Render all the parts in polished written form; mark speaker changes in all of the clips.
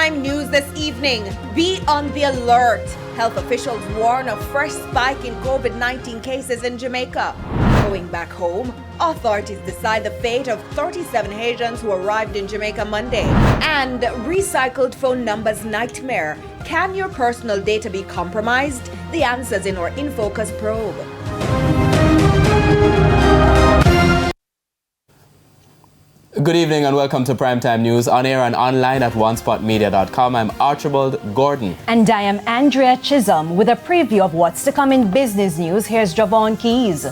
Speaker 1: Primetime News this evening. Be on the alert. Health officials warn of fresh spike in COVID-19 cases in Jamaica. Going back home, authorities decide the fate of 37 Haitians who arrived in Jamaica Monday. And recycled phone numbers nightmare. Can your personal data be compromised? The answers in our In Focus probe.
Speaker 2: Good evening and welcome to Primetime News on air and online at onespotmedia.com. I'm Archibald Gordon.
Speaker 3: And I am Andrea Chisholm with a preview of what's to come in business news. Here's Javon Keys.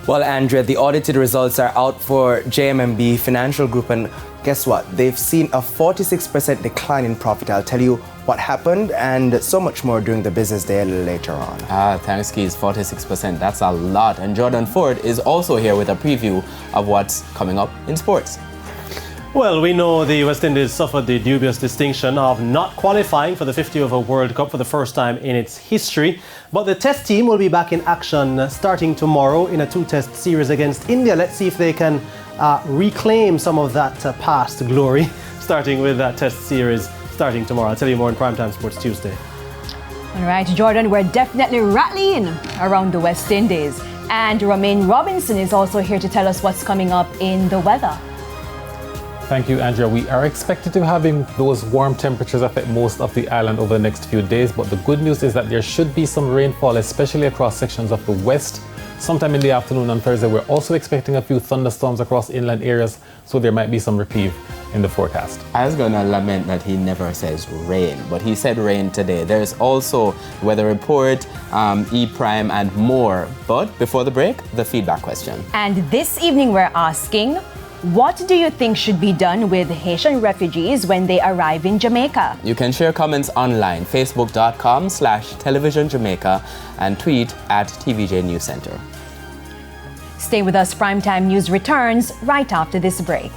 Speaker 4: Well, Andrea, the audited results are out for JMMB Financial Group, and guess what? They've seen a 46% decline in profit. I'll tell you what happened and so much more during the business day a little later on.
Speaker 2: Thanks, Keys. 46%. That's a lot. And Jordan Ford is also here with a preview of what's coming up in sports.
Speaker 5: Well, we know the West Indies suffered the dubious distinction of not qualifying for the 50-over World Cup for the first time in its history. But the test team will be back in action starting tomorrow in a two-test series against India. Let's see if they can reclaim some of that past glory, starting with that test series starting tomorrow. I'll tell you more in Primetime Sports Tuesday.
Speaker 3: All right, Jordan, we're definitely rattling around the West Indies. And Romaine Robinson is also here to tell us what's coming up in the weather.
Speaker 6: Thank you, Andrea. We are expected to having those warm temperatures affect most of the island over the next few days, but the good news is that there should be some rainfall, especially across sections of the west. Sometime in the afternoon on Thursday, we're also expecting a few thunderstorms across inland areas, so there might be some reprieve in the forecast.
Speaker 2: I was going to lament that he never says rain, but he said rain today. There's also weather report, E-Prime, and more. But before the break, the feedback question.
Speaker 3: And this evening we're asking, what do you think should be done with Haitian refugees when they arrive in Jamaica?
Speaker 2: You can share comments online, facebook.com/television Jamaica, and tweet at TVJ News Center.
Speaker 3: Stay with us. Primetime News returns right after this break.